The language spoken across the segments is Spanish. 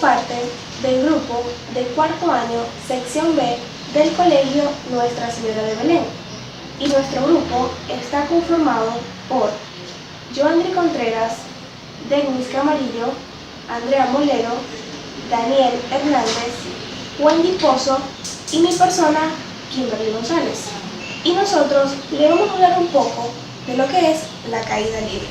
parte del grupo de cuarto año, sección B del Colegio Nuestra Señora de Belén. Y nuestro grupo está conformado por Joandri Contreras, Denis Camarillo, Andrea Molero, Daniel Hernández, Wendy Pozo y mi persona, Kimberly González. Y nosotros le vamos a hablar un poco de lo que es la caída libre.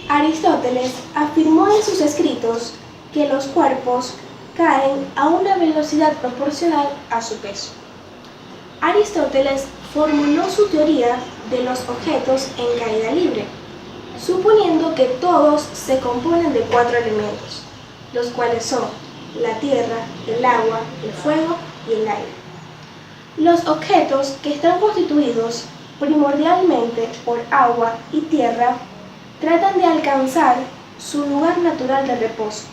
Aristóteles afirmó en sus escritos que los cuerpos caen a una velocidad proporcional a su peso. Aristóteles formuló su teoría de los objetos en caída libre, suponiendo que todos se componen de 4 elementos, los cuales son la tierra, el agua, el fuego y el aire. Los objetos que están constituidos primordialmente por agua y tierra tratan de alcanzar su lugar natural de reposo,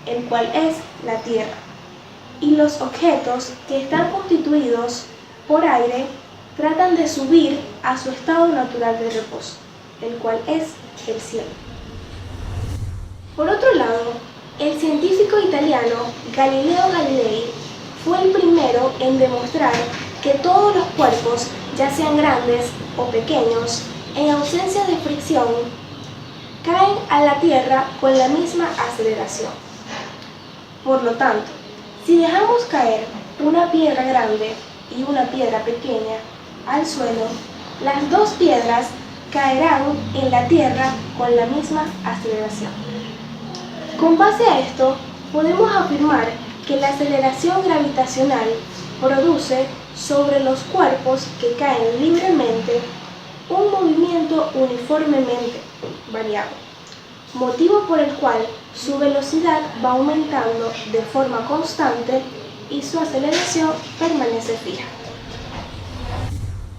el cual es la tierra, y los objetos que están constituidos por aire tratan de subir a su estado natural de reposo, el cual es el cielo. Por otro lado, el científico italiano Galileo Galilei fue el primero en demostrar que todos los cuerpos, ya sean grandes o pequeños, en ausencia de fricción, caen a la Tierra con la misma aceleración. Por lo tanto, si dejamos caer una piedra grande y una piedra pequeña al suelo, las dos piedras caerán en la Tierra con la misma aceleración. Con base a esto, podemos afirmar que la aceleración gravitacional produce sobre los cuerpos que caen libremente un movimiento uniformemente variable, motivo por el cual su velocidad va aumentando de forma constante y su aceleración permanece fija.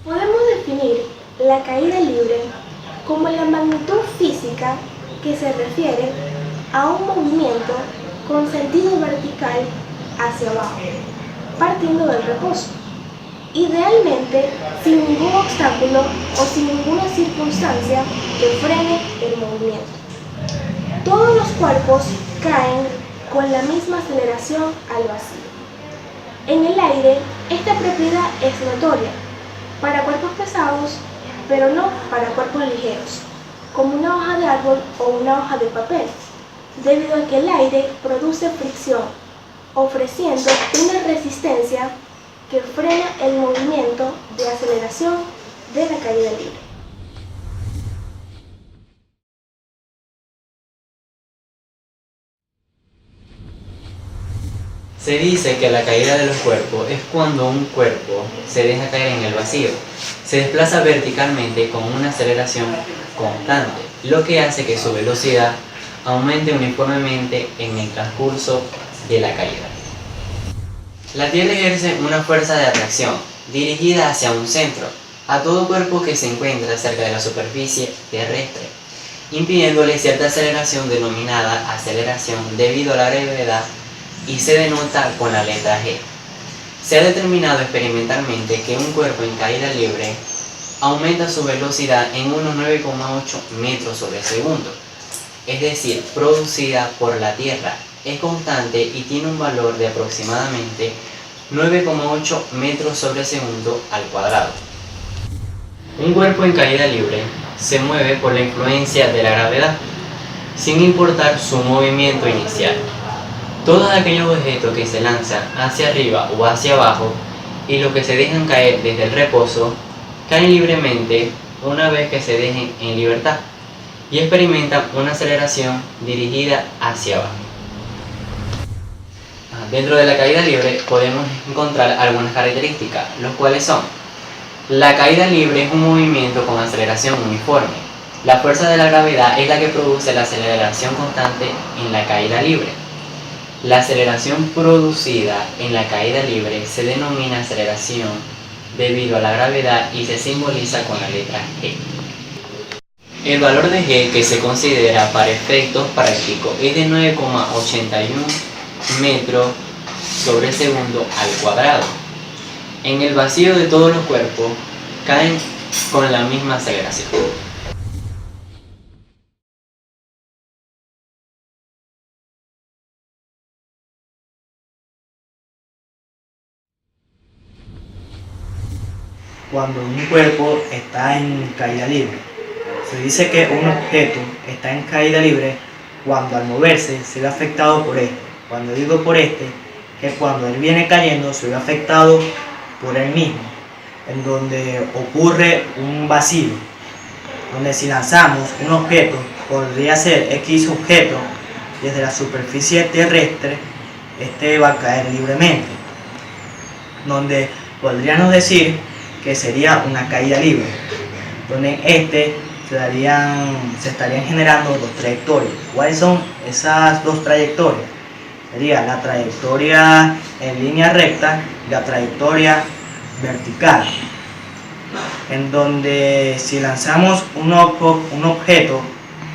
Podemos definir la caída libre como la magnitud física que se refiere a un movimiento con sentido vertical hacia abajo, partiendo del reposo, idealmente sin ningún obstáculo o sin ninguna circunstancia que frene el movimiento. Todos los cuerpos caen con la misma aceleración al vacío. En el aire, esta propiedad es notoria para cuerpos pesados, pero no para cuerpos ligeros, como una hoja de árbol o una hoja de papel, debido a que el aire produce fricción, ofreciendo una resistencia que frena el movimiento de aceleración de la caída libre. Se dice que la caída de los cuerpos es cuando un cuerpo se deja caer en el vacío, se desplaza verticalmente con una aceleración constante, lo que hace que su velocidad aumente uniformemente en el transcurso de la caída. La Tierra ejerce una fuerza de atracción dirigida hacia un centro, a todo cuerpo que se encuentra cerca de la superficie terrestre, impidiéndole cierta aceleración denominada aceleración debido a la gravedad y se denota con la letra G. Se ha determinado experimentalmente que un cuerpo en caída libre aumenta su velocidad en unos 9,8 metros sobre segundo, es decir, producida por la Tierra. Es constante y tiene un valor de aproximadamente 9,8 metros sobre segundo al cuadrado. Un cuerpo en caída libre se mueve por la influencia de la gravedad, sin importar su movimiento inicial. Todos aquellos objetos que se lanzan hacia arriba o hacia abajo y los que se dejan caer desde el reposo, caen libremente una vez que se dejen en libertad y experimentan una aceleración dirigida hacia abajo. Dentro de la caída libre podemos encontrar algunas características, los cuales son: la caída libre es un movimiento con aceleración uniforme. La fuerza de la gravedad es la que produce la aceleración constante en la caída libre. La aceleración producida en la caída libre se denomina aceleración debido a la gravedad y se simboliza con la letra G. El valor de G que se considera para efectos prácticos es de 9,81 metros sobre segundo al cuadrado. En el vacío de todos los cuerpos caen con la misma aceleración. Cuando un cuerpo está en caída libre, se dice que un objeto está en caída libre cuando al moverse se ve afectado por este. Cuando digo por este, que cuando él viene cayendo se ve afectado por él mismo, en donde ocurre un vacío, donde si lanzamos un objeto, podría ser X objeto, desde la superficie terrestre, este va a caer libremente, donde podríamos decir que sería una caída libre, donde en este se estarían generando dos trayectorias. ¿Cuáles son esas dos trayectorias? Sería la trayectoria en línea recta y la trayectoria vertical, en donde si lanzamos un objeto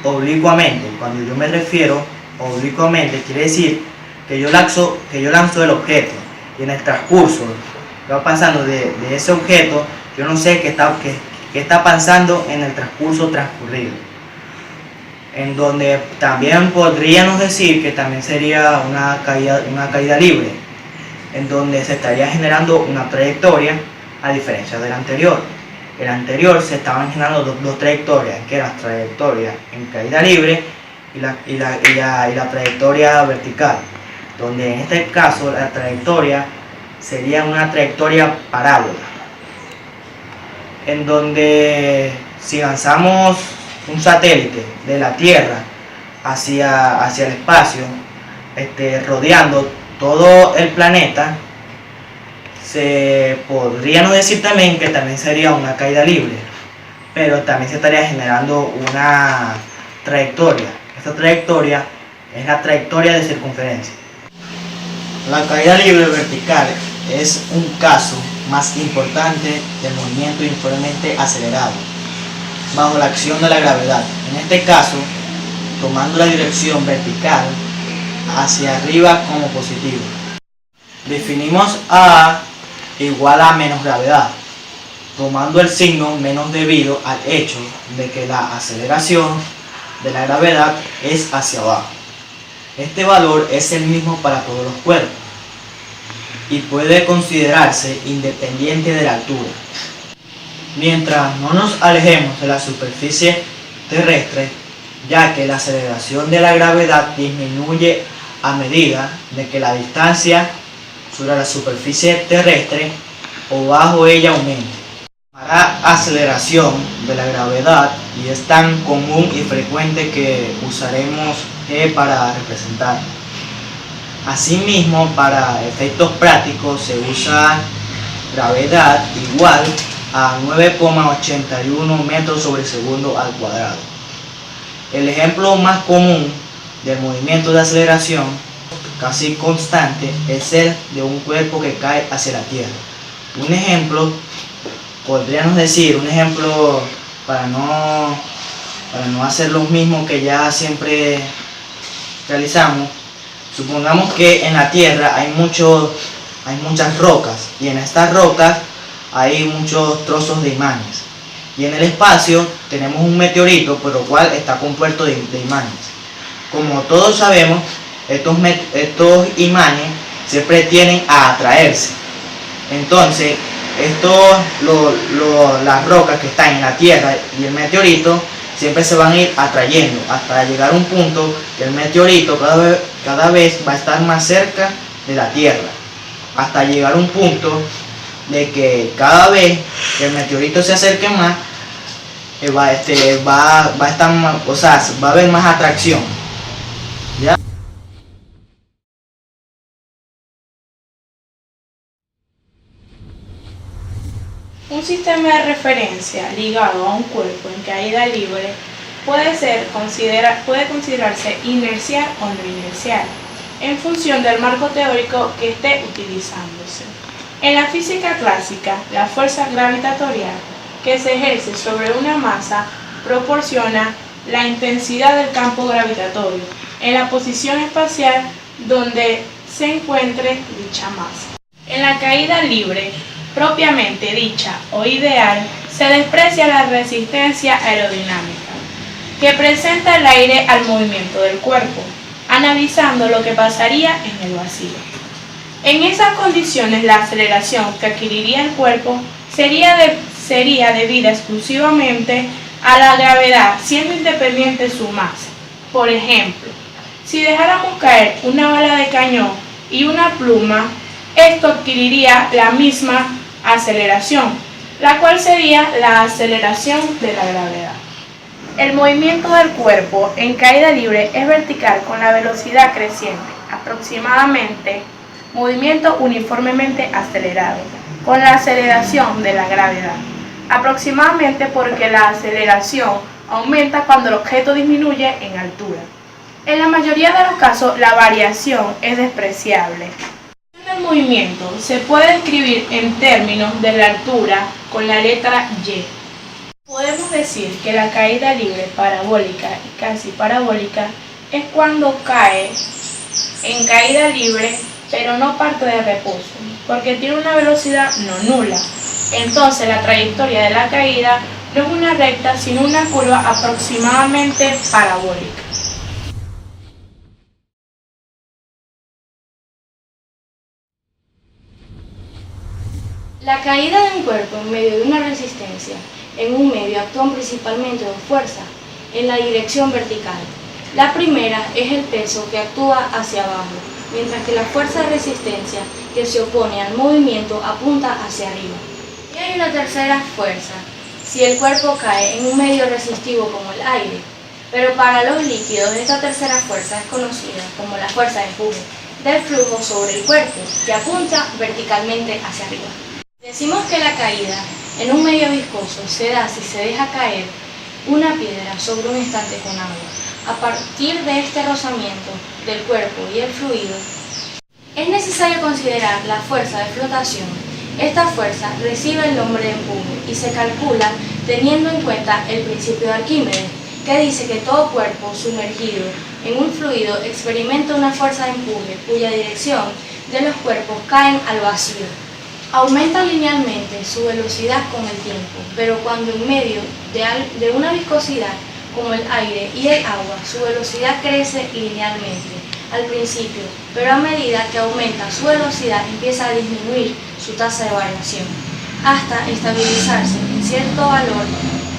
oblicuamente, cuando yo me refiero oblicuamente, quiere decir que yo lanzo el objeto y en el transcurso va pasando de ese objeto, yo no sé qué está pasando en el transcurso transcurrido, en donde también podríamos decir que también sería una caída libre, en donde se estaría generando una trayectoria a diferencia del anterior. El anterior se estaban generando dos trayectorias, que eran la trayectoria en caída libre y la trayectoria vertical, donde en este caso la trayectoria sería una trayectoria parábola, en donde si lanzamos un satélite de la Tierra hacia el espacio, rodeando todo el planeta, se podría decir también que también sería una caída libre, pero también se estaría generando una trayectoria. Esta trayectoria es la trayectoria de circunferencia. La caída libre vertical es un caso más importante del movimiento uniformemente acelerado, bajo la acción de la gravedad. En este caso, tomando la dirección vertical hacia arriba como positivo. Definimos A igual a menos gravedad, tomando el signo menos debido al hecho de que la aceleración de la gravedad es hacia abajo. Este valor es el mismo para todos los cuerpos y puede considerarse independiente de la altura. Mientras no nos alejemos de la superficie terrestre, ya que la aceleración de la gravedad disminuye a medida de que la distancia sobre la superficie terrestre o bajo ella aumente. La aceleración de la gravedad y es tan común y frecuente que usaremos E para representar. Asimismo, para efectos prácticos se usa gravedad igual a 9,81 metros sobre segundo al cuadrado. El ejemplo más común del movimiento de aceleración casi constante es el de un cuerpo que cae hacia la Tierra. Un ejemplo, podríamos decir, para no hacer lo mismo que ya siempre realizamos, supongamos que en la Tierra hay muchas rocas y en estas rocas hay muchos trozos de imanes. Y en el espacio tenemos un meteorito, por lo cual está compuesto de imanes. Como todos sabemos, estos imanes siempre tienden a atraerse. Entonces, las rocas que están en la Tierra y el meteorito siempre se van a ir atrayendo hasta llegar a un punto que el meteorito cada vez va a estar más cerca de la Tierra, hasta llegar a un punto de que cada vez que el meteorito se acerque más, va a estar más, o sea, va a haber más atracción. ¿Ya? Un sistema de referencia ligado a un cuerpo en caída libre puede considerarse inercial o no inercial, en función del marco teórico que esté utilizándose. En la física clásica, la fuerza gravitatoria que se ejerce sobre una masa proporciona la intensidad del campo gravitatorio en la posición espacial donde se encuentre dicha masa. En la caída libre, propiamente dicha o ideal, se desprecia la resistencia aerodinámica que presenta el aire al movimiento del cuerpo, analizando lo que pasaría en el vacío. En esas condiciones, la aceleración que adquiriría el cuerpo sería debida exclusivamente a la gravedad, siendo independiente su masa. Por ejemplo, si dejáramos caer una bala de cañón y una pluma, esto adquiriría la misma aceleración, la cual sería la aceleración de la gravedad. El movimiento del cuerpo en caída libre es vertical con la velocidad creciente, aproximadamente movimiento uniformemente acelerado, con la aceleración de la gravedad, aproximadamente porque la aceleración aumenta cuando el objeto disminuye en altura. En la mayoría de los casos, la variación es despreciable. El movimiento se puede escribir en términos de la altura con la letra y. Podemos decir que la caída libre parabólica y casi parabólica es cuando cae en caída libre pero no parte de reposo, porque tiene una velocidad no nula. Entonces la trayectoria de la caída no es una recta sino una curva aproximadamente parabólica. La caída de un cuerpo en medio de una resistencia en un medio actúa principalmente dos fuerzas en la dirección vertical. La primera es el peso que actúa hacia abajo, mientras que la fuerza de resistencia que se opone al movimiento apunta hacia arriba. Y hay una tercera fuerza, si el cuerpo cae en un medio resistivo como el aire. Pero para los líquidos, esta tercera fuerza es conocida como la fuerza de empuje del flujo sobre el cuerpo, que apunta verticalmente hacia arriba. Decimos que la caída en un medio viscoso se da si se deja caer una piedra sobre un estante con agua. A partir de este rozamiento del cuerpo y el fluido, es necesario considerar la fuerza de flotación. Esta fuerza recibe el nombre de empuje y se calcula teniendo en cuenta el principio de Arquímedes, que dice que todo cuerpo sumergido en un fluido experimenta una fuerza de empuje cuya dirección de los cuerpos caen al vacío. Aumenta linealmente su velocidad con el tiempo, pero cuando en medio de una viscosidad como el aire y el agua, su velocidad crece linealmente al principio, pero a medida que aumenta su velocidad empieza a disminuir su tasa de variación, hasta estabilizarse en cierto valor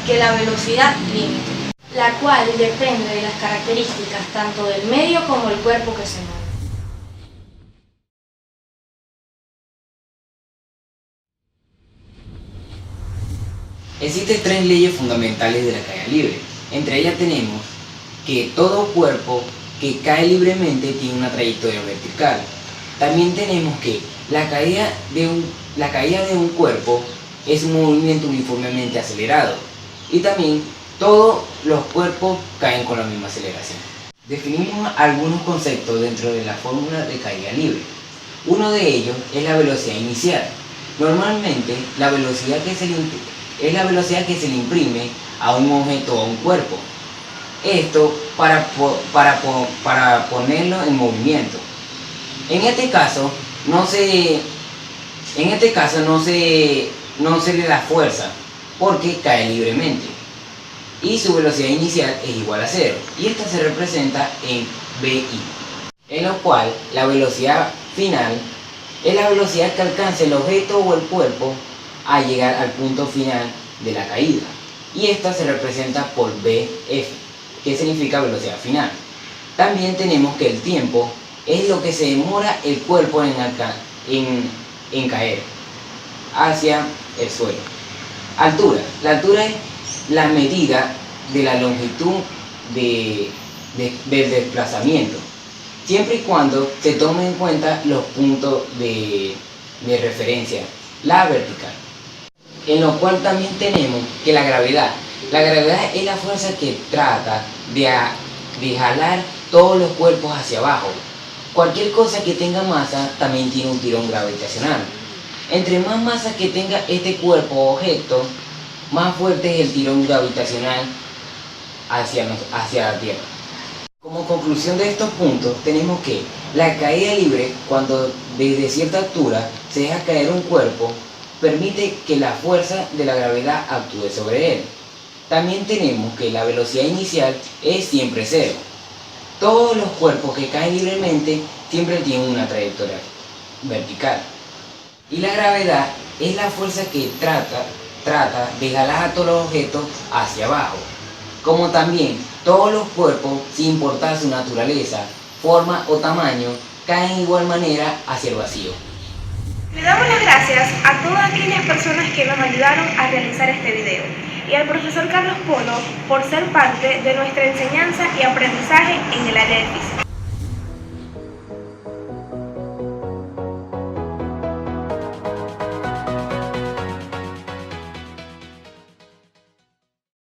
que la velocidad límite, la cual depende de las características tanto del medio como del cuerpo que se mueve. Existen tres leyes fundamentales de la caída libre. Entre ellas tenemos que todo cuerpo que cae libremente tiene una trayectoria vertical. También tenemos que la caída de un cuerpo es un movimiento uniformemente acelerado. Y también todos los cuerpos caen con la misma aceleración. Definimos algunos conceptos dentro de la fórmula de caída libre. Uno de ellos es la velocidad inicial. Normalmente la velocidad es la velocidad que se le imprime a un objeto o a un cuerpo. Esto para ponerlo en movimiento. En este caso no se le da fuerza porque cae libremente y su velocidad inicial es igual a 0 y esta se representa en VI, en lo cual la velocidad final es la velocidad que alcanza el objeto o el cuerpo a llegar al punto final de la caída, y esta se representa por BF, que significa velocidad final. También tenemos que el tiempo es lo que se demora el cuerpo en caer hacia el suelo. Altura. La altura es la medida de la longitud del desplazamiento, siempre y cuando se tomen en cuenta los puntos de referencia, la vertical. En lo cual también tenemos que la gravedad es la fuerza que trata de jalar todos los cuerpos hacia abajo. Cualquier cosa que tenga masa también tiene un tirón gravitacional. Entre más masa que tenga este cuerpo o objeto, más fuerte es el tirón gravitacional hacia la Tierra. Como conclusión de estos puntos, tenemos que la caída libre, cuando desde cierta altura se deja caer un cuerpo, permite que la fuerza de la gravedad actúe sobre él. También tenemos que la velocidad inicial es siempre cero. Todos los cuerpos que caen libremente siempre tienen una trayectoria vertical. Y la gravedad es la fuerza que trata de jalar a todos los objetos hacia abajo. Como también todos los cuerpos, sin importar su naturaleza, forma o tamaño, caen de igual manera hacia el vacío. Le damos las gracias a todas aquellas personas que nos ayudaron a realizar este video y al profesor Carlos Polo por ser parte de nuestra enseñanza y aprendizaje en el área de física.